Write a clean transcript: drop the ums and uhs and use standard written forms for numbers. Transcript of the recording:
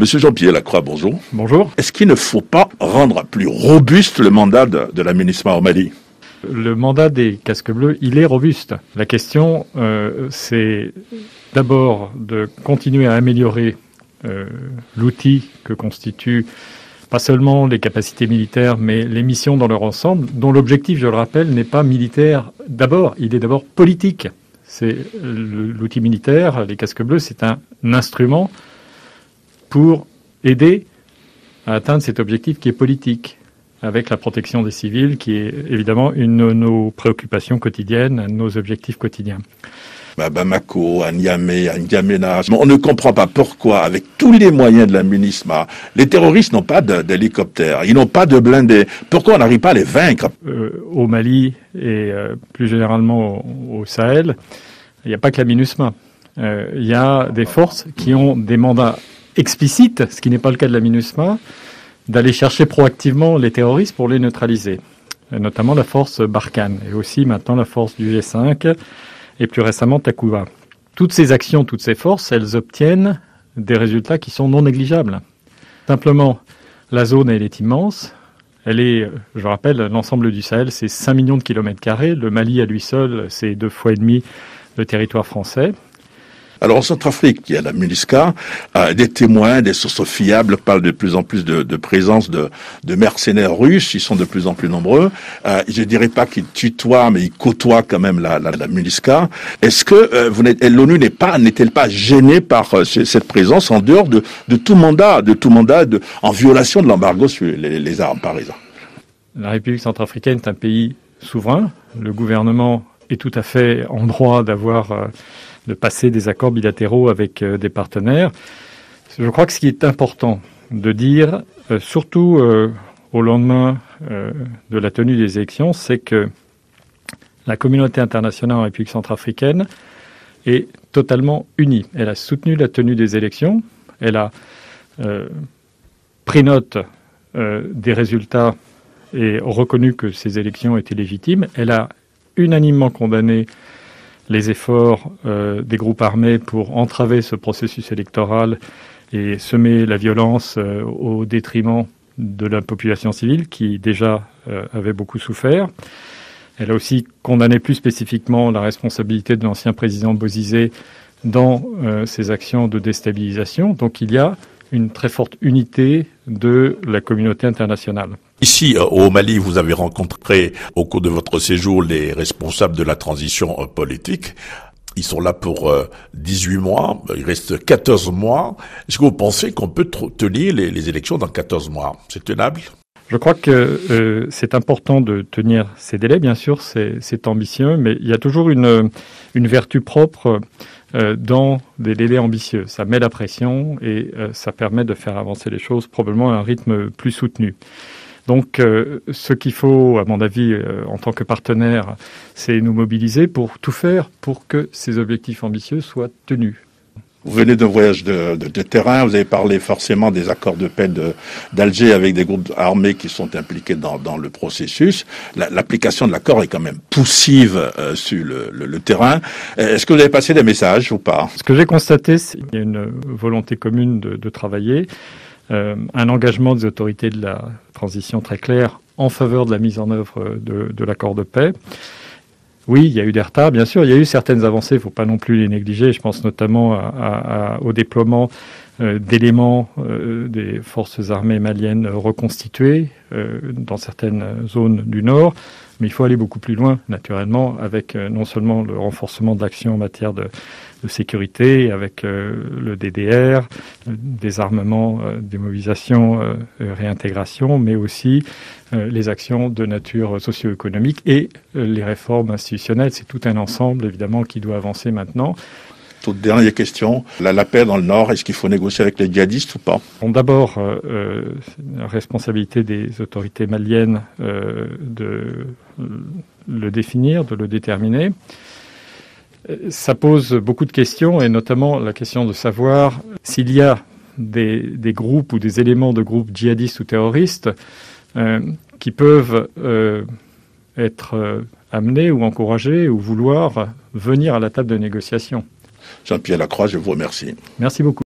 Monsieur Jean-Pierre Lacroix, bonjour. Bonjour. Est-ce qu'il ne faut pas rendre plus robuste le mandat de la MINUSMA au Mali? Le mandat des casques bleus, il est robuste. La question, c'est d'abord de continuer à améliorer l'outil que constituent pas seulement les capacités militaires, mais les missions dans leur ensemble, dont l'objectif, je le rappelle, n'est pas militaire d'abord, il est d'abord politique. C'est l'outil militaire, les casques bleus, c'est un instrument pour aider à atteindre cet objectif qui est politique, avec la protection des civils, qui est évidemment une de nos préoccupations quotidiennes, un de nos objectifs quotidiens. À Bamako, à Niamey, à N'Djamena. On ne comprend pas pourquoi, avec tous les moyens de la MINUSMA, les terroristes n'ont pas d'hélicoptères, ils n'ont pas de blindés. Pourquoi on n'arrive pas à les vaincre? Au Mali et plus généralement au Sahel, il n'y a pas que la MINUSMA. Il y a des forces qui ont des mandats explicites, ce qui n'est pas le cas de la MINUSMA, d'aller chercher proactivement les terroristes pour les neutraliser, notamment la force Barkhane et aussi maintenant la force du G5 et plus récemment Takuba. Toutes ces actions, toutes ces forces, elles obtiennent des résultats qui sont non négligeables. Simplement, la zone, elle est immense. Elle est, je rappelle, l'ensemble du Sahel, c'est 5 millions de kilomètres carrés. Le Mali, à lui seul, c'est 2,5 fois le territoire français. Alors en Centrafrique, il y a la MINUSCA, des témoins, des sources fiables parlent de plus en plus de présence de mercenaires russes, ils sont de plus en plus nombreux. Je dirais pas qu'ils tutoient, mais ils côtoient quand même la MINUSCA. Est-ce que l'ONU n'est-elle pas gênée par cette présence en dehors de tout mandat, en violation de l'embargo sur les armes, par exemple? La République centrafricaine est un pays souverain. Le gouvernement est tout à fait en droit de passer des accords bilatéraux avec des partenaires. Je crois que ce qui est important de dire, surtout au lendemain de la tenue des élections, c'est que la communauté internationale en République centrafricaine est totalement unie. Elle a soutenu la tenue des élections, elle a pris note des résultats et reconnu que ces élections étaient légitimes. Elle a unanimement condamné les efforts des groupes armés pour entraver ce processus électoral et semer la violence au détriment de la population civile qui déjà avait beaucoup souffert. Elle a aussi condamné plus spécifiquement la responsabilité de l'ancien président Bozizé dans ses actions de déstabilisation. Donc il y a une très forte unité de la communauté internationale. Ici, au Mali, vous avez rencontré, au cours de votre séjour, les responsables de la transition politique. Ils sont là pour 18 mois, il reste 14 mois. Est-ce que vous pensez qu'on peut tenir les élections dans 14 mois? C'est tenable? Je crois que c'est important de tenir ces délais, bien sûr, c'est ambitieux, mais il y a toujours une vertu propre dans des délais ambitieux. Ça met la pression et ça permet de faire avancer les choses probablement à un rythme plus soutenu. Donc, ce qu'il faut, à mon avis, en tant que partenaire, c'est nous mobiliser pour tout faire pour que ces objectifs ambitieux soient tenus. Vous venez d'un voyage de terrain, vous avez parlé forcément des accords de paix d'Alger avec des groupes armés qui sont impliqués dans le processus. L'application de l'accord est quand même poussive sur le terrain. Est-ce que vous avez passé des messages ou pas? Ce que j'ai constaté, c'est qu'il y a une volonté commune de travailler. Un engagement des autorités de la transition très clair en faveur de la mise en œuvre de l'accord de paix. Oui, il y a eu des retards, bien sûr, il y a eu certaines avancées, il ne faut pas non plus les négliger. Je pense notamment au déploiement d'éléments des forces armées maliennes reconstituées dans certaines zones du Nord. Mais il faut aller beaucoup plus loin, naturellement, avec non seulement le renforcement de l'action en matière de sécurité, avec le DDR, désarmement, démobilisation, réintégration, mais aussi les actions de nature socio-économique et les réformes institutionnelles. C'est tout un ensemble, évidemment, qui doit avancer maintenant. Toute dernière question, la paix dans le Nord, est-ce qu'il faut négocier avec les djihadistes ou pas? Bon, d'abord, la responsabilité des autorités maliennes de le définir, de le déterminer. Ça pose beaucoup de questions, et notamment la question de savoir s'il y a des groupes ou des éléments de groupes djihadistes ou terroristes qui peuvent être amenés ou encouragés ou vouloir venir à la table de négociation. Jean-Pierre Lacroix, je vous remercie. Merci beaucoup.